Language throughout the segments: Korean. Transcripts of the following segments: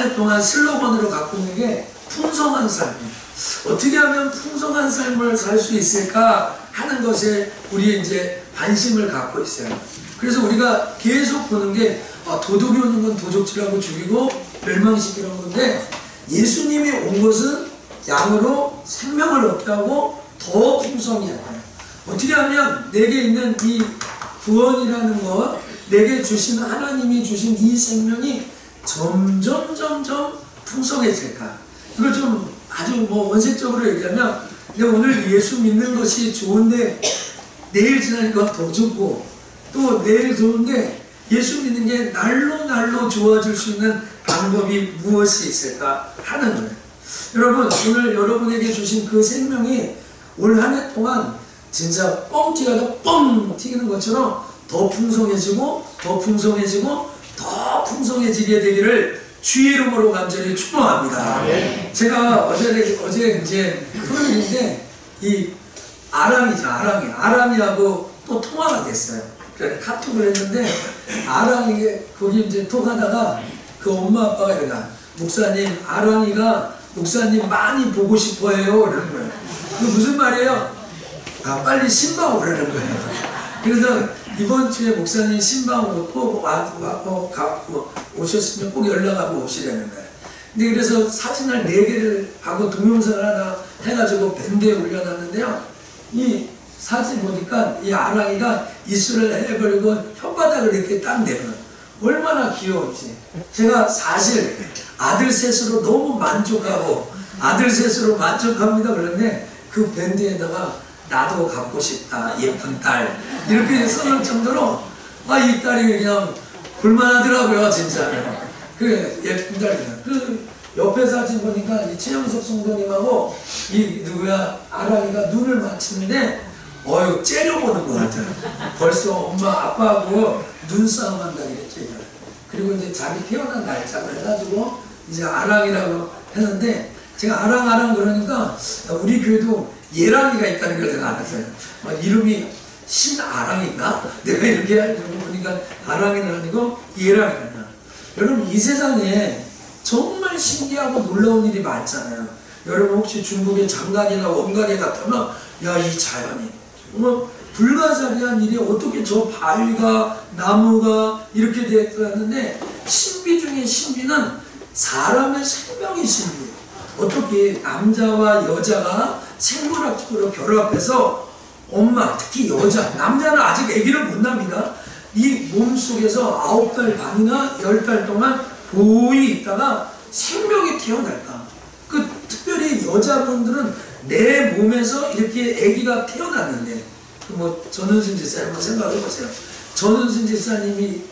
해 동안 슬로건으로 갖고 있는 게 풍성한 삶이에요. 어떻게 하면 풍성한 삶을 살 수 있을까 하는 것에 우리 이제 관심을 갖고 있어요. 그래서 우리가 계속 보는 게 도둑이 오는 건 도적질하고 죽이고 멸망시키는 건데, 예수님이 온 것은 양으로 생명을 얻게 하고 더 풍성히 하다. 어떻게 하면 내게 있는 이 구원이라는 것, 내게 주신 하나님이 주신 이 생명이 점점 풍성해질까? 이걸 좀 아주 원색적으로 얘기하면, 내가 오늘 예수 믿는 것이 좋은데 내일 지나니까 더 좋고, 또 내일 좋은데 예수 믿는 게 날로 좋아질 수 있는 방법이 무엇이 있을까 하는 거예요. 여러분, 오늘 여러분에게 주신 그 생명이 올 한 해 동안 진짜 뻥튀기가 뻥 튀기는 것처럼 더 풍성해지고 더 풍성해지고 더 풍성해지게 되기를 주의 이름으로 간절히 축복합니다. 제가 어제 이제 토요일인데 이 아랑이하고 또 통화가 됐어요. 그래서 카톡을 했는데, 아랑이 거기 이제 통하다가 그 엄마 아빠가 이러나, 목사님, 아랑이가 목사님 많이 보고 싶어해요 이러는 거예요. 그 무슨 말이에요? 빨리 신방 오라는 거예요. 그래서 이번 주에 목사님 신방 꼭 오셨으면 꼭 연락하고 오시라는 거예요. 근데 그래서 사진을 4개를 하고 동영상을 하나 해가지고 밴드에 올려놨는데요. 이 사진 보니까 이 아랑이가 입술을 해버리고 혓바닥을 이렇게 딱 내면 얼마나 귀여운지. 제가 사실 아들 셋으로 너무 만족하고 아들 셋으로 만족합니다 그런데, 그 밴드에다가 나도 갖고 싶다 예쁜 딸 이렇게 써놓을 정도로 이 딸이 그냥 볼만하더라고요 진짜. 그 예쁜 딸이에요. 그 옆에 사진 보니까 이 최영석 성도님하고 이 누구야 아랑이가 눈을 맞추는데 째려보는 것 같아요. 벌써 엄마 아빠하고 눈싸움 한다 이랬죠. 그리고 이제 자기 태어난 날짜를 해가지고 이제 아랑이라고 했는데, 제가 아랑 그러니까 우리 교회도 예랑이가 있다는 걸 제가 알았어요. 이름이 신아랑인가? 내가 이렇게 알고 보니까 아랑이는 아니고 예랑이구나. 여러분, 이 세상에 정말 신기하고 놀라운 일이 많잖아요. 여러분 혹시 중국의 장가게나 원가게 갔다면 이 자연이 불가사리한 일이 어떻게 저 바위가 나무가 이렇게 되었는데, 신비 중에 신비는 사람의 생명의 신비예요. 어떻게 남자와 여자가 생물학적으로 결합해서 엄마, 특히 여자, 남자는 아직 아기를 못 납니다. 이 몸속에서 9달 반이나 10달 동안 보이 있다가 생명이 태어날까? 특별히 여자분들은 내 몸에서 이렇게 아기가 태어났는데, 전은순 집사님 한번 생각해 보세요. 전은순 집사님이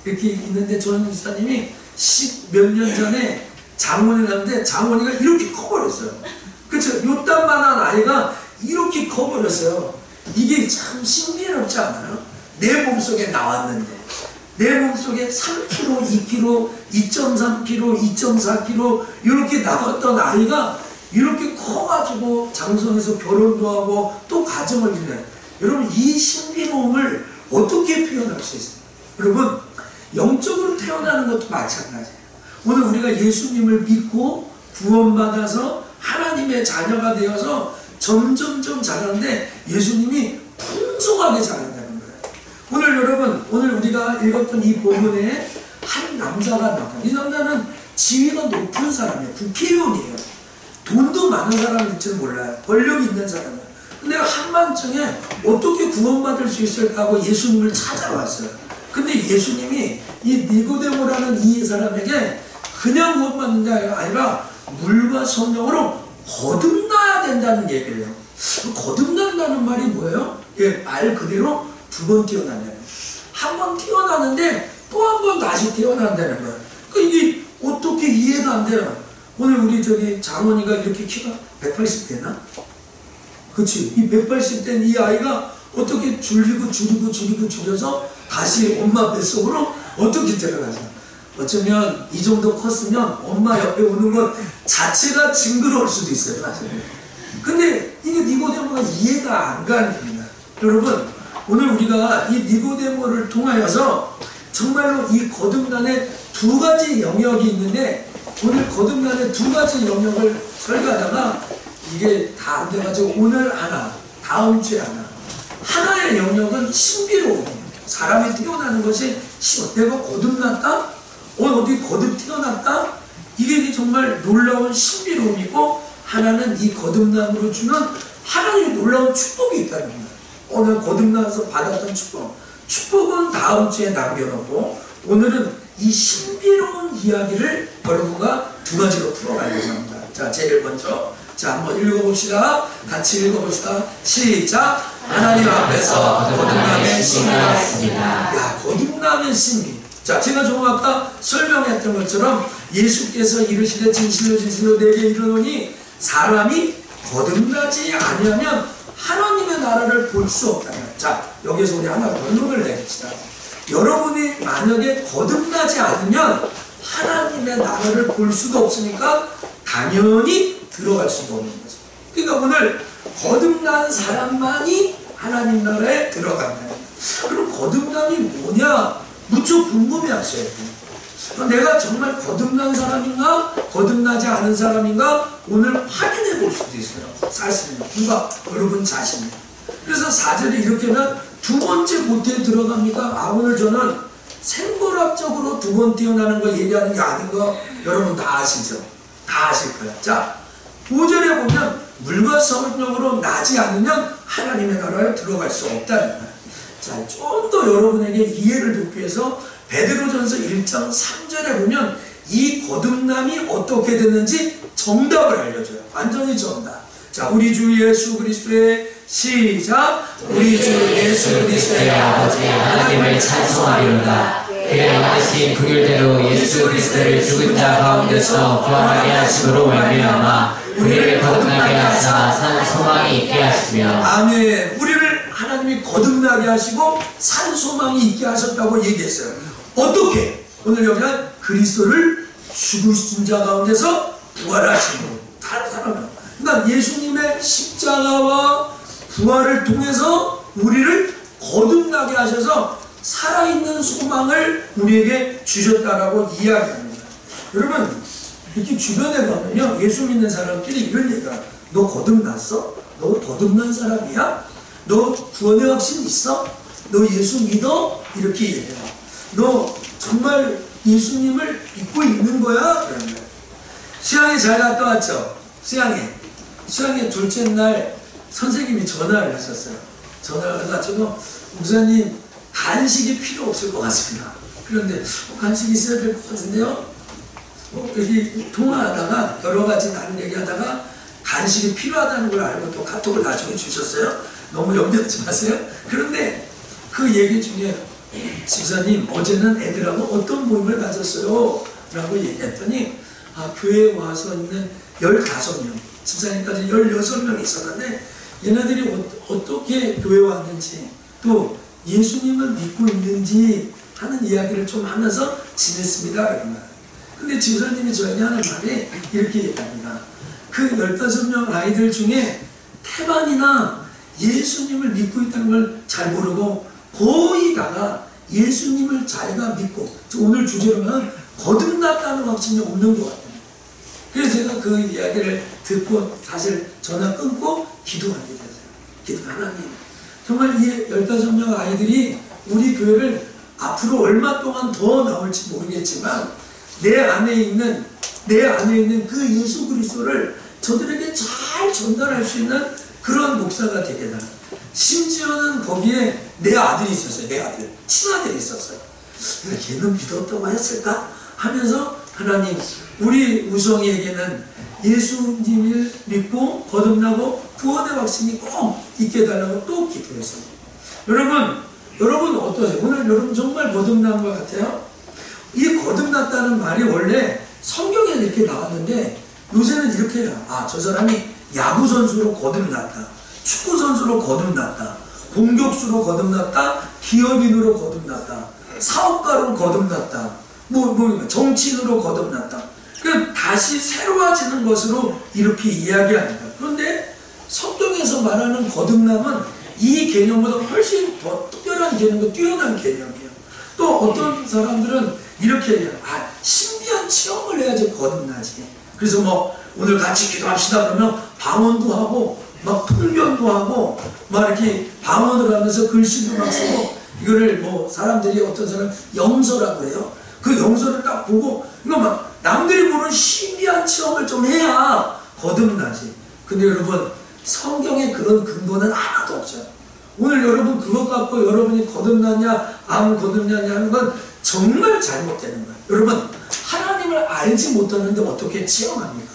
이렇게 있는데, 전은순 집사님이 10몇 년 전에 장원이 났는데 장원이가 이렇게 커버렸어요. 그쵸? 요딴만한 아이가 이렇게 커버렸어요. 이게 참 신비롭지 않아요? 내 몸속에 나왔는데, 내 몸속에 3kg, 2kg, 2.3kg, 2.4kg 이렇게 나왔던 아이가 이렇게 커가지고 장성에서 결혼도 하고 또 가정을 이루네. 여러분, 이 신비로움을 어떻게 표현할 수 있어요? 여러분, 영적으로 태어나는 것도 마찬가지예요. 오늘 우리가 예수님을 믿고 구원받아서 하나님의 자녀가 되어서 점점 자라는데, 예수님이 풍성하게 자란다는 거예요. 오늘 여러분, 오늘 우리가 읽었던 이 본문에 한 남자가 나타나요. 이 남자는 지위가 높은 사람이에요. 국회의원이에요. 돈도 많은 사람일지 몰라요. 권력이 있는 사람이에요. 근데 한밤중에 어떻게 구원받을 수 있을까 하고 예수님을 찾아왔어요. 근데 예수님이 이 니고데모라는 이 사람에게 그냥 구원받는 게 아니라 물과 성령으로 거듭나야 된다는 얘기를 해요. 거듭난다는 말이 뭐예요? 말 그대로 2번 태어난다는 거예요. 한 번 태어났는데 또 한 번 다시 태어난다는 거예요. 이게 어떻게 이해가 안 돼요? 오늘 우리 장원이가 이렇게 키가 180대나? 그치? 이 180된 이 아이가 어떻게 줄여서 다시 엄마 뱃속으로 어떻게 들어가죠? 어쩌면 이 정도 컸으면 엄마 옆에 오는 것 자체가 징그러울 수도 있어요, 사실. 근데 이게 니고데모가 이해가 안 가는 겁니다. 여러분, 오늘 우리가 이 니고데모를 통하여서 정말로 이 거듭남의 2가지 영역이 있는데, 오늘 거듭남의 두 가지 영역을 설교하다가 이게 다 안 돼가지고 오늘 하나, 다음 주에 하나. 하나의 영역은 신비로움이에요. 사람이 태어나는 것이 내가 거듭났다? 어디 거듭 태어났다? 이게 정말 놀라운 신비로움이고, 하나는 이 거듭남으로 주는 하나님의 놀라운 축복이 있다는 거예요. 오늘 거듭나서 받았던 축복은 다음 주에 남겨놓고, 오늘은 이 신비로운 이야기를 여러분과 두 가지로 풀어가려고 합니다. 자, 제일 먼저 한번 읽어봅시다. 같이 읽어봅시다. 시작. 하나님 앞에서 거듭남의 신비가 있습니다. 야, 거듭남의 신비. 자, 제가 조금 아까 설명했던 것처럼 예수께서 이르시되 진실로 진실로 내게 이르노니 사람이 거듭나지 아니하면 하나님의 나라를 볼 수 없다. 자, 여기서 우리 하나 결론을 내립시다. 여러분이 만약에 거듭나지 않으면 하나님의 나라를 볼 수도 없으니까 당연히 들어갈 수도 없는 거죠. 그러니까 오늘 거듭난 사람만이 하나님 나라에 들어간다. 그럼 거듭남이 뭐냐? 무척 궁금해 하셔야 돼요. 내가 정말 거듭난 사람인가? 거듭나지 않은 사람인가? 오늘 확인해 볼 수도 있어요. 사실은요. 누가? 여러분 자신이. 그래서 4절에 이렇게는 두 번째 모태에 들어갑니까? 오늘 저는 생물학적으로 두 번 태어나는 거 얘기하는 게 아닌 거 여러분 다 아시죠? 다 아실 거예요. 자, 5절에 보면 물과 성령으로 나지 않으면 하나님의 나라에 들어갈 수 없다는 거예요. 자, 좀 더 여러분에게 이해를 돕기 위해서 베드로전서 1장 3절에 보면 이 거듭남이 어떻게 됐는지 정답을 알려줘요. 완전히 정답. 자, 우리 주 예수 그리스도의 시작. 우리 주 예수 그리스도의 아버지 하나님을 찬송하리로다. 그의 받으신 긍휼대로 예수 그리스도를 죽은 자 가운데서 부활하게 하심으로 말미암아 우리를 거듭나게 하사 산 소망이 있게 하시며. 아멘. 우리를 하나님이 거듭나게 하시고 산 소망이 있게 하셨다고 얘기했어요. 어떻게? 오늘 여기는 그리스도를 죽으신 자 가운데서 부활하시고. 다른 사람은 그러니까 예수님의 십자가와 부활을 통해서 우리를 거듭나게 하셔서 살아있는 소망을 우리에게 주셨다라고 이야기합니다. 여러분, 이렇게 주변에 가면요, 예수 믿는 사람끼리 이런 얘기가, 너 거듭났어? 너 거듭난 사람이야? 너 구원의 확신 있어? 너 예수 믿어? 이렇게 얘기해요. 너 정말 예수님을 믿고 있는 거야? 그런 거예요. 수양에 잘 갔다 왔죠? 수양에 둘째 날 선생님이 전화를 하셨어요. 전화를 해가지고, 목사님 간식이 필요 없을 것 같습니다. 그런데 간식이 있어야 될 것 같은데요? 여기 통화하다가 여러 가지 나는 얘기하다가 간식이 필요하다는 걸 알고 또 카톡을 나중에 주셨어요. 너무 염려하지 마세요. 그런데 그 얘기 중에 집사님 어제는 애들하고 어떤 모임을 가졌어요? 라고 얘기했더니 교회에 와서 있는 15명, 집사님까지 16명이 있었는데 얘네들이 어떻게 교회에 왔는지 또 예수님을 믿고 있는지 하는 이야기를 좀 하면서 지냈습니다. 근데 집사님이 저에게 하는 말이 이렇게 얘기합니다. 그 15명 아이들 중에 태반이나 예수님을 믿고 있다는 걸 잘 모르고 거의 다가 예수님을 자기가 믿고, 오늘 주제로는 거듭났다는 확신이 없는 것 같아요. 그래서 제가 그 이야기를 듣고 사실 전화 끊고 기도하게 됐어요. 하나님, 정말 이 15명 아이들이 우리 교회를 앞으로 얼마 동안 더 나올지 모르겠지만 내 안에 있는 그 예수 그리스도를 저들에게 잘 전달할 수 있는 그런 목사가 되게. 심지어는 거기에 내 아들이 있었어요. 내 아들, 친아들이 있었어요. 걔는 믿었다고 했을까? 하면서 하나님, 우리 우성이에게는 예수님을 믿고 거듭나고 구원의 확신이 꼭 있게 해달라고 또 기도했어요. 여러분 어떠세요? 오늘 여러분 정말 거듭난 것 같아요? 이 거듭났다는 말이 원래 성경에 이렇게 나왔는데 요새는 이렇게 해요. 저 사람이 야구선수로 거듭났다, 축구선수로 거듭났다, 공격수로 거듭났다, 기업인으로 거듭났다, 사업가로 거듭났다, 정치인으로 거듭났다. 그러니까 다시 새로워지는 것으로 이렇게 이야기합니다. 그런데 성경에서 말하는 거듭남은 이 개념보다 훨씬 더 특별한 개념이고 뛰어난 개념이에요. 또 어떤 사람들은 이렇게 얘기해요. 신비 신비한 체험을 해야지 거듭나지. 그래서 뭐 오늘 같이 기도합시다 그러면 방언도 하고 막 통변도 하고 막 이렇게 방언을 하면서 글씨도 막 쓰고, 이거를 뭐 사람들이 어떤 사람 영서라고 그래요. 그 영서를 딱 보고 이거 막 남들이 보는 신비한 체험을 좀 해야 거듭나지. 근데 여러분, 성경에 그런 근거는 하나도 없어요. 오늘 여러분 그것 갖고 여러분이 거듭났냐 안 거듭났냐 하는 건 정말 잘못되는 거예요. 여러분, 하나님을 알지 못하는데 어떻게 체험합니까?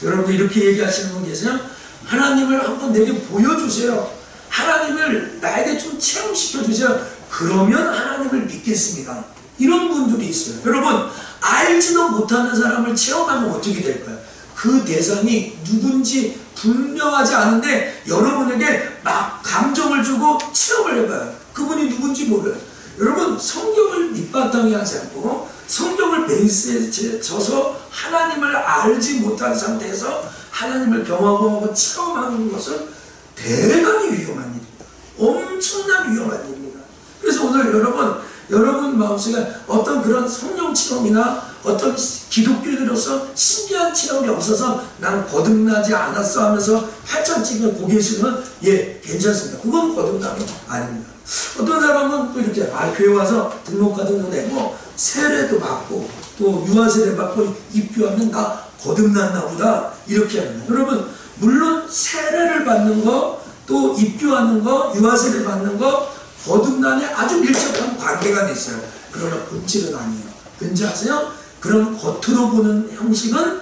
여러분 이렇게 얘기하시는 분 계세요? 하나님을 한번 내게 보여주세요. 하나님을 나에게 좀 체험시켜 주세요. 그러면 하나님을 믿겠습니다. 이런 분들이 있어요. 여러분, 알지도 못하는 사람을 체험하면 어떻게 될까요? 그 대상이 누군지 분명하지 않은데 여러분에게 막 감정을 주고 체험을 해봐요. 그분이 누군지 몰라요. 여러분, 성경을 밑바탕에 하지 않고 성경을 베이스에 져서 하나님을 알지 못한 상태에서 하나님을 경험하고 체험하는 것은 대단히 위험한 일입니다. 엄청난 위험한 일입니다. 그래서 오늘 여러분 마음속에 어떤 그런 성령 체험이나 어떤 기독교인으로서 신비한 체험이 없어서 난 거듭나지 않았어 하면서 팔짱 찍은 고개 숙이면 예, 괜찮습니다. 그건 거듭남이 아닙니다. 어떤 사람은 또 이렇게 교회 와서 등록카드도 내고 세례도 받고 또 유아세례 받고 입교하면 나 거듭났나 보다 이렇게 하는 거예요. 여러분, 물론 세례를 받는 거, 또 입교하는 거, 유아세례 받는 거, 거듭남에 아주 밀접한 관계가 있어요. 그러나 본질은 아니에요. 왠지 아세요? 그런 겉으로 보는 형식은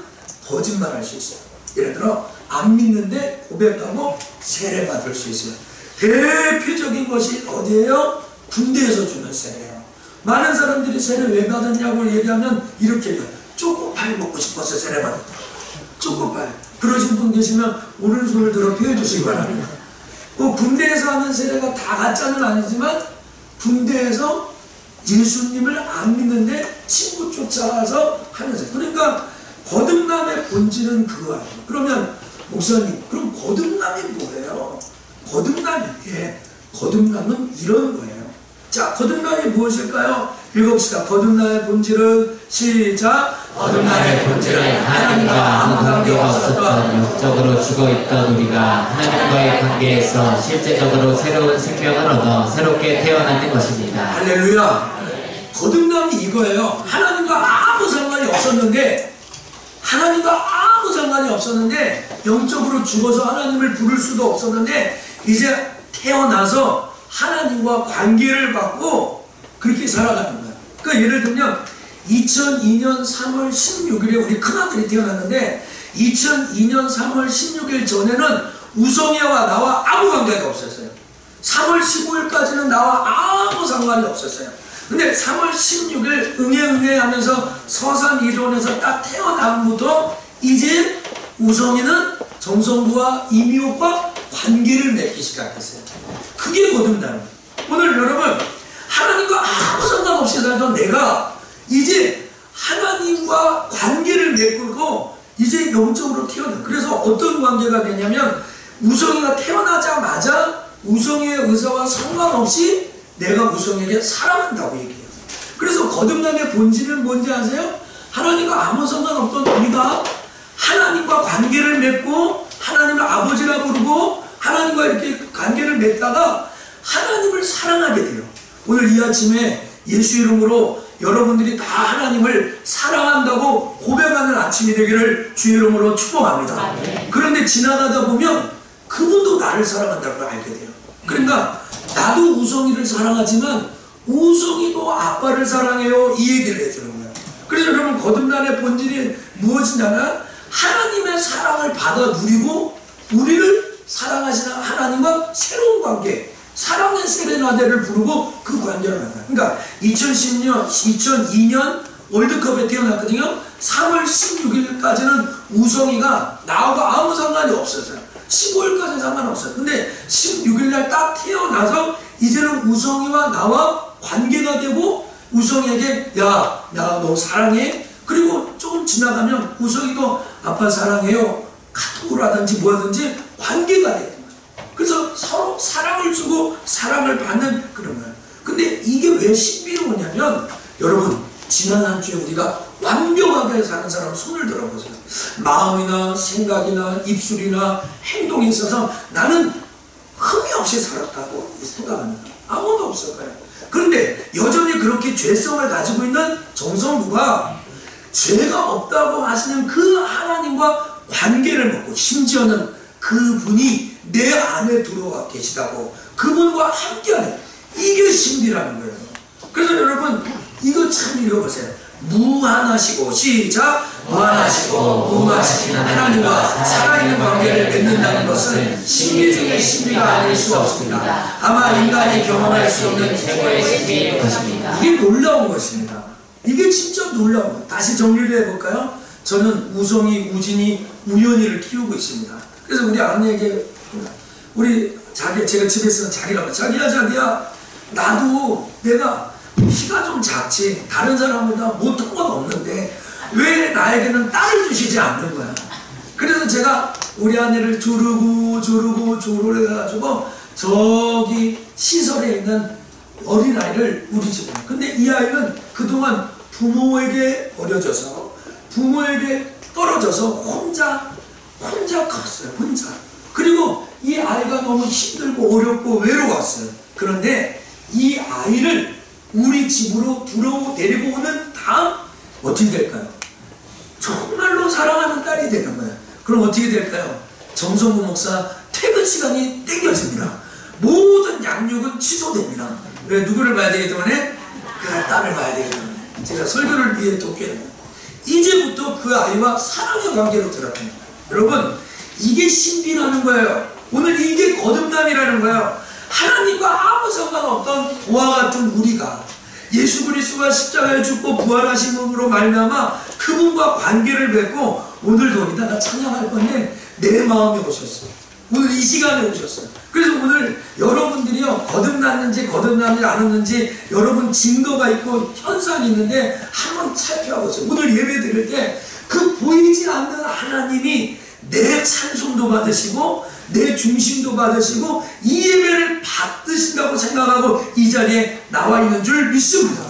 거짓말할 수 있어요. 예를 들어 안 믿는데 고백하고 세례 받을 수 있어요. 대표적인 것이 어디예요? 군대에서 주는 세례예요. 많은 사람들이 세례 왜 받았냐고 얘기하면 이렇게 해요. 초코파이 먹고 싶어서 세례 받았다. 초코파이. 그러신 분 계시면 오른손을 들어 피해주시기 바랍니다. 그 군대에서 하는 세례가 다 가짜는 아니지만 군대에서 예수님을 안 믿는데 친구 쫓아가서 하는 세례. 그러니까 거듭남의 본질은 그거예요. 그러면 목사님, 그럼 거듭남이 뭐예요? 거듭남은 이런 거예요. 자, 거듭남이 무엇일까요? 읽읍시다. 거듭남의 본질은 시작. 거듭남의 본질은 하나님과 아무 관계가 없었던 육적으로 죽어있던 우리가 하나님과의 관계에서 실제적으로 새로운 생명을 얻어 새롭게 태어나는 것입니다. 할렐루야. 거듭남이 이거예요. 하나님과 아무 상관이 없었는데 영적으로 죽어서 하나님을 부를 수도 없었는데 이제 태어나서 하나님과 관계를 갖고 그렇게 살아가는 거예요. 그러니까 예를 들면 2002년 3월 16일에 우리 큰아들이 태어났는데 2002년 3월 16일 전에는 우성이와 나와 아무 관계가 없었어요. 3월 15일까지는 나와 아무 상관이 없었어요. 근데 3월 16일 응애 하면서 서산 이론에서 딱 태어남부터 이제 우성이는 정성구와 이미옥과 관계를 맺기 시작했어요. 그게 거듭나는 거예요. 오늘 여러분, 하나님과 아무 상관없이 살던 내가 이제 하나님과 관계를 맺고 이제 영적으로 태어나. 그래서 어떤 관계가 되냐면 우성이가 태어나자마자 우성이의 의사와 상관없이 내가 우성에게 사랑한다고 얘기해요. 그래서 거듭남의 본질은 뭔지 아세요? 하나님과 아무 상관없던 우리가 하나님과 관계를 맺고 하나님을 아버지라 부르고 하나님과 이렇게 관계를 맺다가 하나님을 사랑하게 돼요. 오늘 이 아침에 예수 이름으로 여러분들이 다 하나님을 사랑한다고 고백하는 아침이 되기를 주 이름으로 축복합니다. 그런데 지나가다 보면 그분도 나를 사랑한다고 알게 돼요. 그러니까 나도 우성이를 사랑하지만 우성이도 아빠를 사랑해요, 이 얘기를 해주는 거예요. 그래서 여러분, 거듭남의 본질이 무엇이냐면 하나님의 사랑을 받아 누리고 우리를 사랑하시는 하나님과 새로운 관계, 사랑의 세레나데를 부르고 그 관계를 만나요. 그러니까 2002년 월드컵에 태어났거든요. 3월 16일까지는 우성이가 나하고 아무 상관이 없었어요. 15일까지는 상관없어요. 근데 16일날 딱 태어나서 이제는 우성이와 나와 관계가 되고 우성이에게 야, 나 너 사랑해? 그리고 조금 지나가면 우성이도 아빠 사랑해요. 카톡으로 하든지 뭐 하든지 관계가 돼요. 그래서 서로 사랑을 주고 사랑을 받는 그런 거예요. 근데 이게 왜 신비로우냐면 여러분, 지난 한 주에 우리가 완벽하게 사는 사람 손을 들어보세요. 마음이나 생각이나 입술이나 행동에 있어서 나는 흠이 없이 살았다고 생각합니다. 아무도 없을 거예요. 그런데 여전히 그렇게 죄성을 가지고 있는 정성부가 죄가 없다고 하시는 그 하나님과 관계를 맺고, 심지어는 그분이 내 안에 들어와 계시다고 그분과 함께하는, 이게 신비라는 거예요. 그래서 여러분 이거 참 읽어보세요. 무한하시고, 시작, 무한하시고 무한하신 하나님과 살아있는 관계를 맺는다는 것은 신비 중에 신비가 아닐 수가 없습니다. 아마 인간이 경험할 수 없는 최고의 신비일 것입니다. 이게 놀라운 것입니다. 이게 진짜 놀라운 것. 다시 정리를 해볼까요? 저는 우성이, 우진이, 우연이를 키우고 있습니다. 그래서 우리 아내에게, 우리 자기, 제가 집에 있으면 자기라고, 자기야 나도 내가 키가 좀 작지, 다른 사람보다 못한 건 없는데 왜 나에게는 딸을 주시지 않는 거야. 그래서 제가 우리 아내를 조르고 해가지고 저기 시설에 있는 어린아이를 우리 집에, 근데 이 아이는 그동안 부모에게 버려져서, 부모에게 떨어져서 혼자 컸어요. 혼자. 그리고 이 아이가 너무 힘들고 어렵고 외로웠어요. 그런데 이 아이를 우리 집으로 데리고 오는 다음 어떻게 될까요? 정말로 사랑하는 딸이 되는 거예요. 그럼 어떻게 될까요? 정성구 목사 퇴근 시간이 땡겨집니다. 모든 양육은 취소됩니다. 왜? 누구를 봐야 되기 때문에? 그 딸을 봐야 되기 때문에. 제가 설교를 위해 돕게 됩니다. 이제부터 그 아이와 사랑의 관계로 들어갑니다. 여러분, 이게 신비라는 거예요. 오늘 이게 거듭남이라는 거예요. 하나님과 아무 상관없던 도와 같은 우리가 예수 그리스도가 십자가에 죽고 부활하신 몸으로 말미암아 그분과 관계를 맺고, 오늘도 이따가 찬양할 건데 내 마음에 오셨어요. 오늘 이 시간에 오셨어요. 그래서 오늘 여러분들이요, 거듭났는지 거듭나지 않았는지 여러분 증거가 있고 현상이 있는데 한번 살펴보세요. 오늘 예배 드릴 때 그 보이지 않는 하나님이 내 찬송도 받으시고 내 중심도 받으시고 이 예배를 받으신다고 생각하고 이 자리에 나와 있는 줄 믿습니다.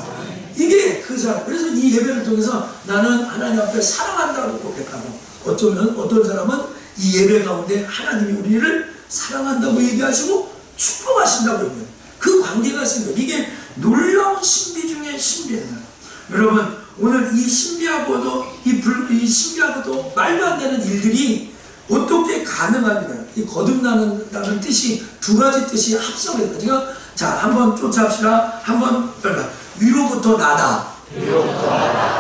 이게 그 사람. 그래서 이 예배를 통해서 나는 하나님 앞에 사랑한다고 고백하고, 어쩌면 어떤 사람은 이 예배 가운데 하나님이 우리를 사랑한다고 얘기하시고 축복하신다고 얘기해요. 그 관계가 있습니다. 이게 놀라운 신비 중에 신비예요. 여러분, 오늘 이 신비하고도 이 신비하고도 말도 안 되는 일들이 어떻게 가능합니까? 이 거듭나는 뜻이 두 가지 뜻이 합성해서, 제가 자 한번 쫓아합시다. 한번 위로부터 나다.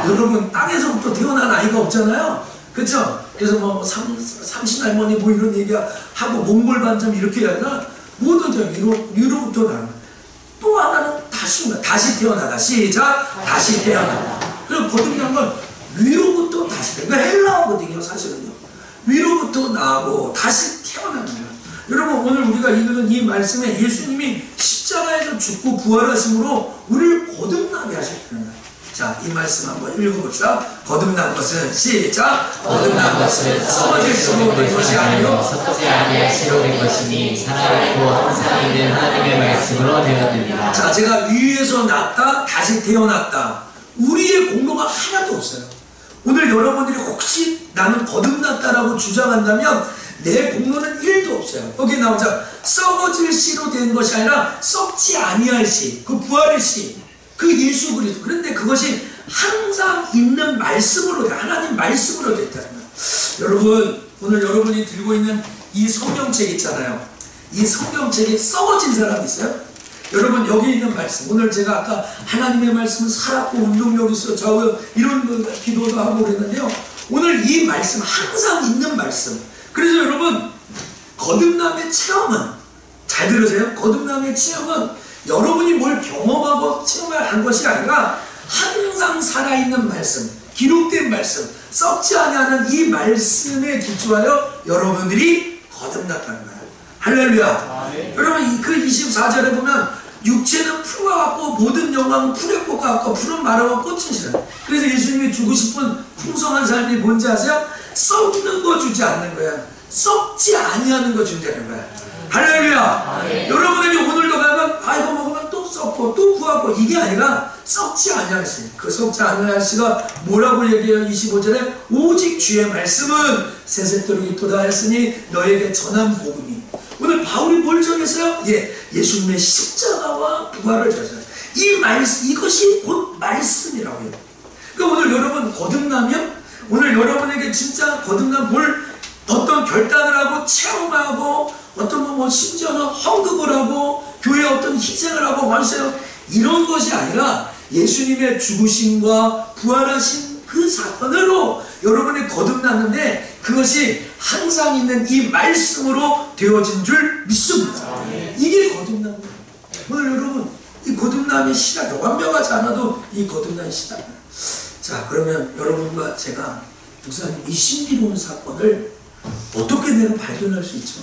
여러분, 땅에서부터 태어난 아이가 없잖아요. 그렇죠? 그래서 뭐 삼신할머니 뭐 이런 얘기하고 몽골 반점 이렇게 하나 모든 위로부터 나다. 또 하나는 다시 태어나다. 시작, 다시 태어나다. 그리고 거듭난 건 위로부터 다시 태어나다. 그러니까 헬라어거든요, 사실은요. 위로부터 나고 다시 태어나는 거예요. 여러분, 오늘 우리가 읽은 이 말씀에 예수님이 십자가에서 죽고 부활하심으로 우리를 거듭나게 하셨다는 거예요. 자, 이 말씀 한번 읽어봅시다. 거듭난 것은, 시작, 거듭난 것은 썩어질 수로 된 것이 아니요 썩지 아니할 시로 된 것이니 살아있고 항상 있는 하나님의 말씀으로 되었느니라. 자, 제가 위에서 났다, 다시 태어났다. 우리의 공로가 하나도 없어요. 오늘 여러분들이 혹시 나는 거듭났다라고 주장한다면 내 공로는 1도 없어요. 거기에 나오자 썩어질 씨로 된 것이 아니라 썩지 아니할 씨, 그 부활의 씨, 그 예수 그리스도. 그런데 그것이 항상 있는 말씀으로 돼, 하나님 말씀으로 됐다는 거예요. 여러분, 오늘 여러분이 들고 있는 이 성경책 있잖아요. 이 성경책에 썩어진 사람 있어요? 여러분, 여기 있는 말씀, 오늘 제가 아까 하나님의 말씀은 살았고 운동력 있어 좌우 이런 기도도 하고 그랬는데요. 오늘 이 말씀 항상 있는 말씀. 그래서 여러분, 거듭남의 체험은, 잘 들으세요. 거듭남의 체험은 여러분이 뭘 경험하고 체험을 한 것이 아니라 항상 살아있는 말씀, 기록된 말씀, 썩지 아니하는 이 말씀에 기초하여 여러분들이 거듭났다는 거예요. 할렐루야. 여러분, 그 24절에 보면 육체는 풀과 같고 모든 영광은 풀의 꽃과 같고 푸른 마르고 꽃이시라. 그래서 예수님이 주고 싶은 풍성한 삶이 뭔지 아세요? 썩는 거 주지 않는 거야. 썩지 아니하는 거 준다는 거야. 할렐루야. 여러분에게 오늘도 가면 이거 먹으면 또 썩고 또 부하고, 이게 아니라 썩지 아니할 시. 그 썩지 아니할 시가 뭐라고 얘기해요? 25절에 오직 주의 말씀은 세세토록 있도다 했으니 너에게 전한 복음이. 오늘 바울이 뭘 전했어요? 예수님의 십자가와 부활을 전했어요. 이 말씀, 이것이 곧 말씀이라고 해요. 그러니까 오늘 여러분 거듭나면, 오늘 여러분에게 진짜 거듭난 뭘 어떤 결단을 하고 체험하고 어떤 뭐 심지어는 헌금을 하고 교회에 어떤 희생을 하고 하세요. 이런 것이 아니라 예수님의 죽으심과 부활하신 그 사건으로 여러분이 거듭났는데 그것이 항상 있는 이 말씀으로 되어진 줄 믿습니다. 이게 거듭난 거예요. 오늘 여러분 이 거듭남의 시작이에요. 완벽하지 않아도 이 거듭남의 시작이에요. 자, 그러면 여러분과 제가 목사님 이 신비로운 사건을 어떻게 내가 발견할 수 있죠?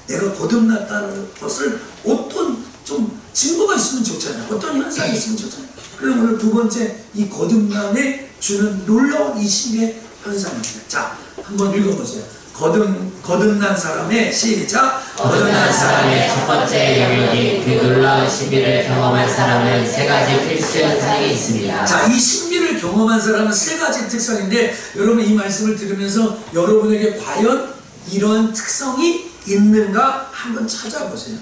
내가 거듭났다는 것을 어떤 좀 증거가 있으면 좋잖아요. 어떤 현상이 있으면 좋잖아요. 그래서 오늘 두 번째 이 거듭남에 주는 놀라운 이 신의 현상입니다. 자, 한번 읽어보세요. 거듭난 사람의 시작. 거듭난 사람의 첫 번째 영역이 그 놀라운 신비를 경험한 사람은 세 가지 필수 현상이 있습니다. 자, 이 신비를 경험한 사람은 세 가지 특성인데 여러분 이 말씀을 들으면서 여러분에게 과연 이런 특성이 있는가 한번 찾아보세요.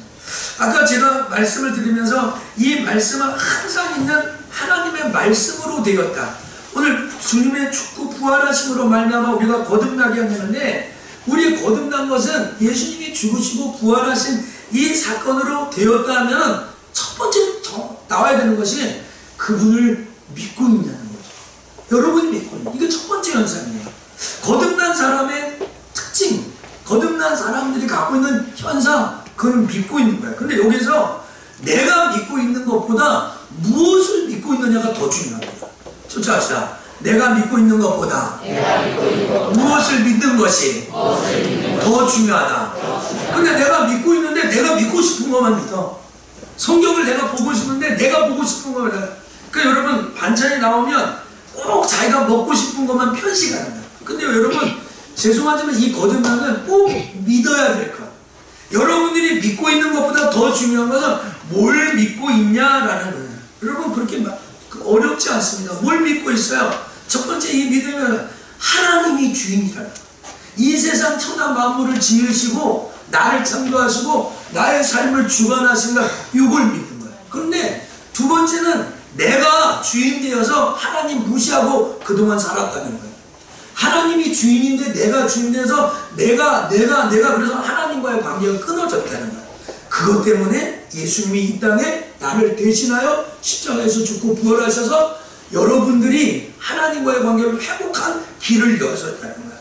아까 제가 말씀을 드리면서 이 말씀은 항상 있는 하나님의 말씀으로 되었다. 오늘 주님의 죽고 부활하심으로 말미암아 우리가 거듭나게 하는데 우리 거듭난 것은 예수님이 죽으시고 부활하신 이 사건으로 되었다면 첫 번째 나와야 되는 것이 그분을 믿고 있냐는 거죠. 여러분이 믿고 있는 이게 첫 번째 현상이에요. 거듭난 사람의 특징, 거듭난 사람들이 갖고 있는 현상, 그건 믿고 있는 거예요. 근데 여기서 내가 믿고 있는 것보다 무엇을 믿고 있느냐가 더 중요합니다. 쫓아갑시다. 내가 믿고 있는 것보다 무엇을 믿는 것이 더 중요하다. 근데 내가 믿고 있는데 내가 믿고 싶은 것만 믿어. 성경을 내가 보고 싶은데 내가 보고 싶은 것만 믿어. 그러니까 여러분 반찬이 나오면 꼭 자기가 먹고 싶은 것만 편식하는 거야. 근데 여러분 죄송하지만 이 거듭남은 꼭 믿어야 될 것. 여러분들이 믿고 있는 것보다 더 중요한 것은 뭘 믿고 있냐라는 거예요. 여러분 그렇게 어렵지 않습니다. 뭘 믿고 있어요? 첫 번째 이 믿음은 하나님이 주인이라. 이 세상 천하 만물을 지으시고 나를 창조하시고 나의 삶을 주관하신다. 이걸 믿는 거예요. 그런데 두 번째는 내가 주인 되어서 하나님 무시하고 그동안 살았다는 거예요. 하나님이 주인인데 내가 주인 돼서 내가 그래서 하나님과의 관계가 끊어졌다는 거예요. 그것 때문에 예수님이 이 땅에 나를 대신하여 십자가에서 죽고 부활하셔서 여러분들이 하나님과의 관계를 회복한 길을 여셨다는 거예요.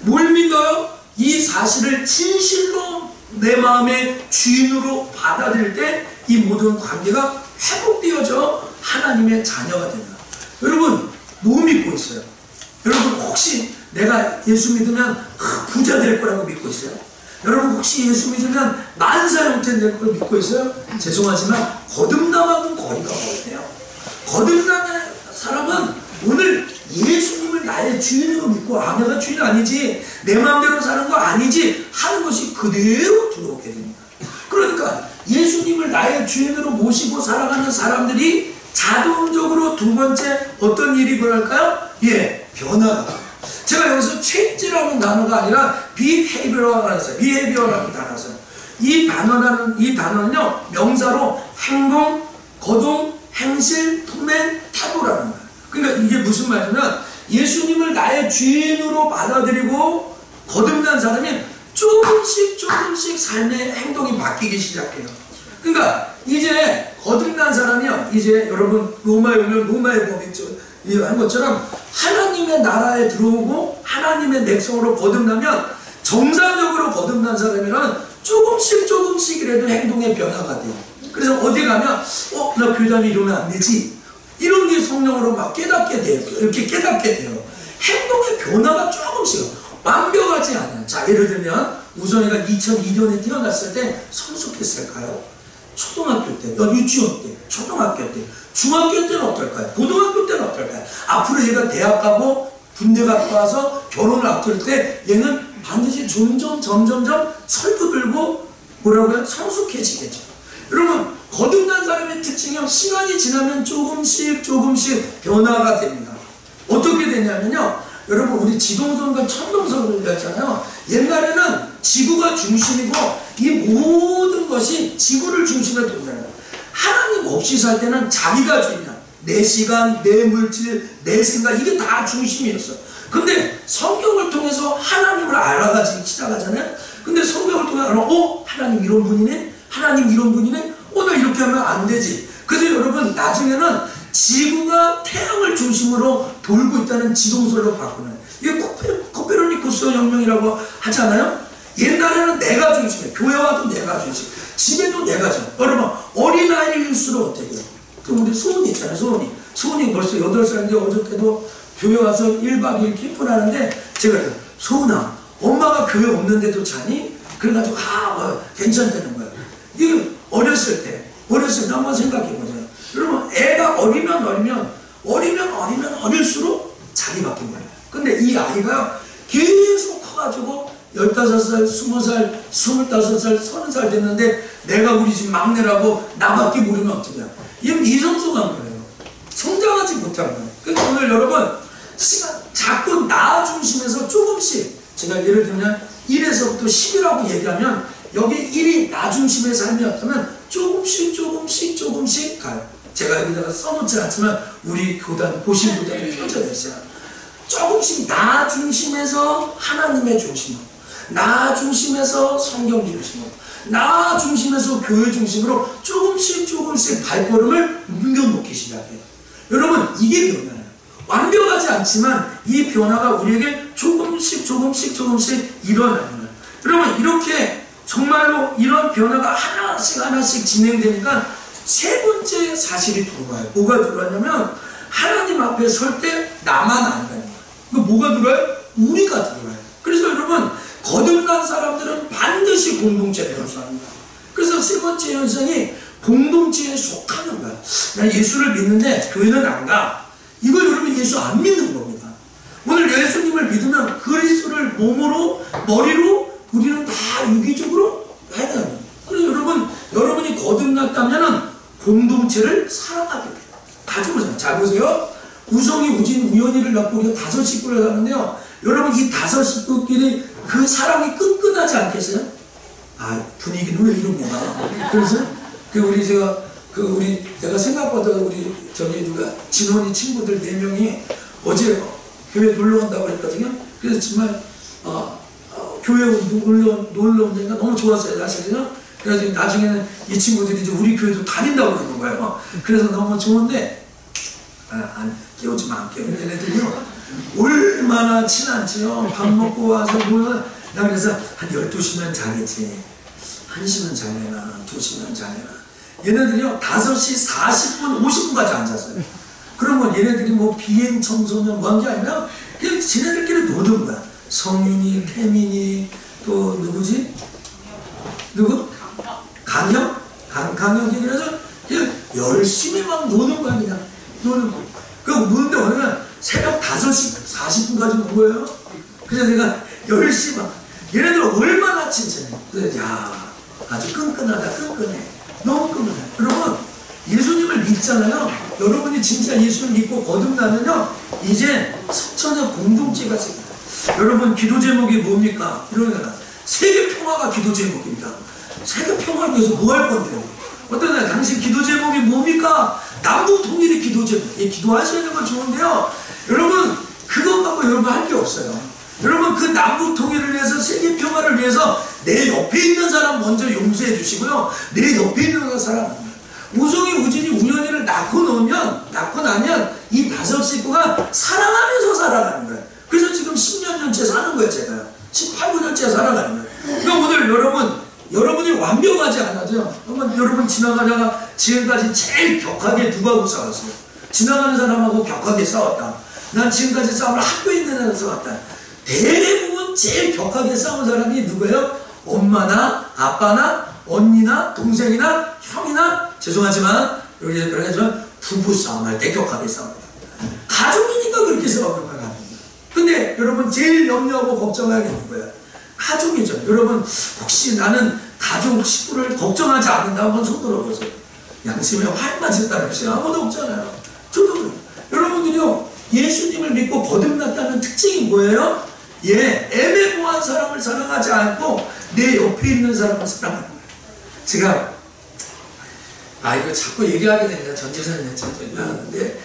뭘 믿어요? 이 사실을 진실로 내 마음의 주인으로 받아들일 때 이 모든 관계가 회복되어져 하나님의 자녀가 된다. 여러분 뭐 믿고 있어요? 여러분 혹시 내가 예수 믿으면 부자 될 거라고 믿고 있어요? 여러분 혹시 예수 믿으면 만사형제 될 거라고 믿고 있어요? 죄송하지만 거듭남하고는 거리가 멀대요. 거듭남의 사람은 오늘 예수님을 나의 주인으로 믿고 내가 주인 아니지 내 마음대로 사는 거 아니지 하는 것이 그대로 들어오게 됩니다. 그러니까 예수님을 나의 주인으로 모시고 살아가는 사람들이 자동적으로 두 번째 어떤 일이 벌할까요? 변화가. 제가 여기서 체인지라는 단어가 아니라 behavior라는 단어가 있어요. 이 단어는요 명사로 행동, 거동, 행실, 품행, 태도라는 거예요. 그러니까 이게 무슨 말이냐면 예수님을 나의 주인으로 받아들이고 거듭난 사람이 조금씩 삶의 행동이 바뀌기 시작해요. 그러니까 이제 거듭난 사람이요, 이제 여러분 로마에 오면 로마의 법이 한 것처럼 하나님의 나라에 들어오고 하나님의 백성으로 거듭나면 정상적으로 거듭난 사람이란 조금씩이라도 행동의 변화가 돼요. 그래서 어디 가면 나 교단이 이러면 안 되지, 이런 게 성령으로 막 깨닫게 돼요. 이렇게 깨닫게 돼요. 행동의 변화가 조금씩 완벽하지 않아요. 자, 예를 들면 우선이가 2002년에 태어났을 때 성숙했을까요? 초등학교 때, 유치원 때, 초등학교 때, 중학교 때는 어떨까요? 고등학교 때는 어떨까요? 앞으로 얘가 대학 가고 군대 갔다 와서 결혼을 앞둘 때 얘는 반드시 점점 설도 들고 뭐라고요? 성숙해지겠죠. 여러분 거듭난 사람의 특징이 시간이 지나면 조금씩 변화가 됩니다. 어떻게 되냐면요, 여러분 우리 지동설과 천동설을 얘기하잖아요. 옛날에는 지구가 중심이고 이 모든 것이 지구를 중심으로 돌아요. 하나님 없이 살 때는 자기가 주인이야. 내 시간, 내 물질, 내 생각, 이게 다 중심이었어. 근데 성경을 통해서 하나님을 알아가지 시작하잖아요. 근데 성경을 통해 알아, 하나님 이런 분이네? 하나님 이런 분이네? 나 이렇게 하면 안 되지. 그래서 여러분 나중에는 지구가 태양을 중심으로 돌고 있다는 지동설로 바꾸는, 이게 코페르니쿠스 혁명이라고 하잖아요. 옛날에는 내가 중심이에요. 교회 와도 내가 중심, 집에도 내가 중심. 여러분 어린아이일수록 어떻게 해요? 우리 소은이 있잖아요. 소은이 벌써 8살인데 어저께도 교회 와서 1박 2일 캠프를 하는데 제가 소은아, 엄마가 교회 없는데도 자니? 그래가지고 괜찮다는 거예요. 이게 어렸을 때 한번 생각해보세요. 여러분 애가 어릴수록 자기 바뀐 거예요. 근데 이 아이가 계속 커가지고 15살, 20살, 25살, 30살 됐는데 내가 우리 집 막내라고 나밖에 모르면 어떡해. 이건 미성숙한 거예요. 성장하지 못한 거예요. 그러니까 오늘 여러분 자꾸 나 중심에서 조금씩, 제가 예를 들면 1에서부터 10이라고 얘기하면 여기 1이 나 중심의 삶이었다면 조금씩 가요. 제가 여기다가 써놓지 않지만 우리 교단, 보신 교단이 펼쳐져 있어요. 조금씩 나 중심에서 하나님의 중심으로, 나 중심에서 성경 중심으로, 나 중심에서 교회 중심으로 조금씩 발걸음을 옮겨놓기 시작해요. 여러분 이게 변화예요. 완벽하지 않지만 이 변화가 우리에게 조금씩 일어나는 거예요. 여러분 이렇게 정말로 이런 변화가 하나씩 진행되니까 세 번째 사실이 들어와요. 뭐가 들어왔냐면 하나님 앞에 설 때 나만 아니라는 거예요. 뭐가 들어와요? 우리가 들어와요. 그래서 여러분 거듭난 사람들은 반드시 공동체를 연수합니다. 그래서 세 번째 현상이 공동체에 속하는 거야. 난 예수를 믿는데 교회는 안 가. 이걸 여러분 예수 안 믿는 겁니다. 오늘 예수님을 믿으면 그리스도를 몸으로, 머리로 우리는 다 유기적으로 해야 돼요. 그래서 여러분이 거듭났다면 공동체를 사랑하게 돼요. 가족을 잘 보세요. 우성이, 우진, 우연이를 낳고 우리가 5 식구를 하는데요. 여러분 이 5 식구끼리 그 사랑이 끈끈하지 않겠어요? 분위기는 왜 이런 거야? 그래서 내가 생각보다 진원이 친구들 4명이 어제 교회 놀러 온다고 그랬거든요. 그래서 정말 교회 놀러 온다니까 너무 좋았어요, 사실은요. 그래서 나중에는 이 친구들이 이제 우리 교회도 다닌다고 그러는 거예요. 그래서 너무 좋은데 깨우지 마, 얘네들이요. 얼마나 친한지요. 밥 먹고 와서 나 그래서 한 12시면 자겠지. 1시면 자려나, 2시면 자려나. 얘네들이요 5시 40분, 50분까지 앉았어요. 그러면 얘네들이 뭐 비행 청소년 뭐 한 게 아니라 그냥 지네들끼리 노는 거야. 성윤이, 태민이, 또 누구지? 누구? 강혁이. 그래서 그냥 열심히 막 노는 거야. 그냥 노는 거. 노는데 어느 날 새벽 5시 40분까지 논 거예요. 그래서 내가 열심히 막, 얘네들 얼마나 친절해. 그래서 아주 끈끈하다, 끈끈해. 너무 끈끈해. 여러분 예수님을 믿잖아요. 여러분이 진짜 예수를 믿고 거듭나면요 이제 성천의 공동체가 생겨요. 여러분 기도 제목이 뭡니까? 이런 거는 세계 평화가 기도 제목입니다. 세계 평화를 위해서 뭐 할 건데요? 어떤 날 당신 기도 제목이 뭡니까? 남북 통일이 기도 제목. 기도하셔야 되는 건 좋은데요. 여러분 그것 갖고 여러분 할 게 없어요. 여러분 그 남북 통일을 위해서, 세계 평화를 위해서 내 옆에 있는 사람 먼저 용서해 주시고요. 내 옆에 있는 사람, 우성이, 우진이, 우연이를 낳고 나면 이 5 식구가 사랑하면서 살아가는 거예요. 그래서 지금 10년 년째 사는 거예요. 제가요 18, 9년째 살아가는 거예요. 그러니까 오늘 여러분이 완벽하지 않아도요. 여러분 지나가다가 지금까지 제일 격하게 누구하고 싸웠어요? 지나가는 사람하고 격하게 싸웠다. 난 지금까지 싸움을 학교에 있는 애랑 싸웠다. 대부분 제일 격하게 싸운 사람이 누구예요? 엄마나 아빠나 언니나 동생이나 형이나, 죄송하지만 부부 싸움할 때 격하게 싸웁니다. 가족이니까 그렇게 싸우는 거야. 근데 여러분 제일 염려하고 걱정하는 게 누구예요? 가족이죠. 여러분 혹시 나는 가족 식구를 걱정하지 않는다 한번 손 들어보세요. 양심에 화를 맞았다는 것이 아무도 없잖아요. 저도 그래요. 여러분들이요, 예수님을 믿고 거듭났다는 특징이 뭐예요? 애매모호한 사람을 사랑하지 않고 내 옆에 있는 사람을 사랑하는 거예요. 제가 이거 자꾸 얘기하게 되니까 전재산님 하는데,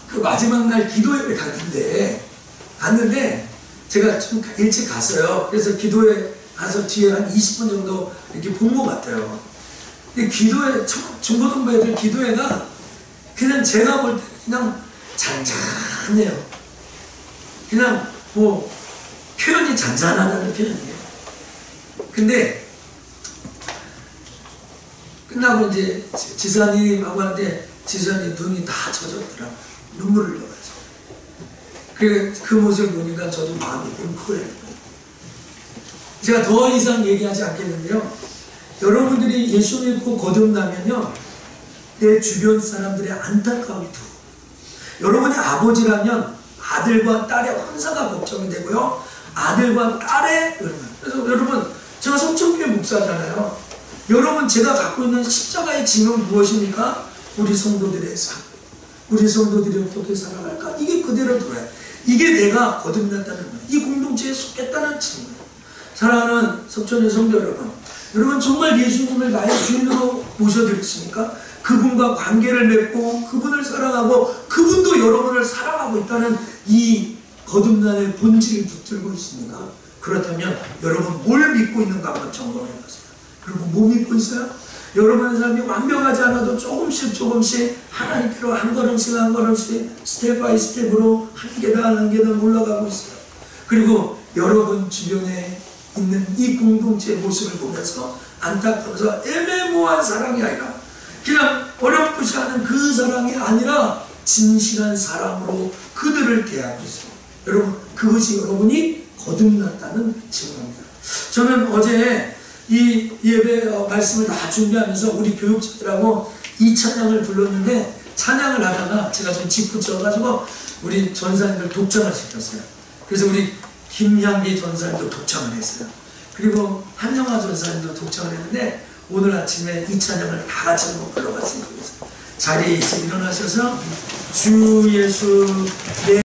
그 마지막 날 기도회를 갔는데 제가 좀 일찍 갔어요. 그래서 기도회 가서 뒤에 한 20분 정도 이렇게 본 것 같아요. 근데 기도회, 중고등부 애들 기도회가 그냥 제가 볼 때 그냥 잔잔해요. 그냥 뭐 표현이 잔잔하다는 표현이에요. 근데 끝나고 이제 지사님하고 하는데 지사님 눈이 다 젖었더라고요. 눈물을 흘려가지고. 그 모습을 보니까 저도 마음이 뭉클해요. 제가 더 이상 얘기하지 않겠는데요. 여러분들이 예수 믿고 거듭나면요, 내 주변 사람들의 안타까움이 두고, 여러분이 아버지라면 아들과 딸의 환사가 걱정이 되고요, 아들과 딸의, 그래서 여러분, 제가 성천교회 목사잖아요. 여러분, 제가 갖고 있는 십자가의 짐은 무엇입니까? 우리 성도들의 삶, 우리 성도들이 어떻게 살아갈까? 이게 그대로 돌아요. 이게 내가 거듭났다는 거예요. 이 공동체에 속했다는 증거예요. 사랑하는 석천의 성도 여러분, 여러분 정말 예수님을 나의 주인으로 모셔드렸습니까? 그분과 관계를 맺고 그분을 사랑하고 그분도 여러분을 사랑하고 있다는 이 거듭남의 본질을 붙들고 있습니까? 그렇다면 여러분 뭘 믿고 있는가 한번 점검해 보세요. 여러분 뭐 믿고 있어요? 여러분의 삶이 완벽하지 않아도 조금씩 하나님께로 한 걸음씩 스텝 바이 스텝으로 한 계단 올라가고 있어요. 그리고 여러분 주변에 있는 이 공동체의 모습을 보면서 안타까워서 애매모호한 사랑이 아니라 그냥 어렴풋이 하는 그 사랑이 아니라 진실한 사랑으로 그들을 대하고 있어요. 여러분 그것이 여러분이 거듭났다는 증거입니다. 저는 어제 이 예배 말씀을 다 준비하면서 우리 교육자들하고 이 찬양을 불렀는데, 찬양을 하다가 제가 좀 짓붙여가지고 우리 전사님들 독창을 시켰어요. 그래서 우리 김향기 전사님도 독창을 했어요. 그리고 한영아 전사님도 독창을 했는데, 오늘 아침에 이 찬양을 다 같이 한번 불러봤으면 좋겠어요. 자리에 있어 일어나셔서 주 예수 내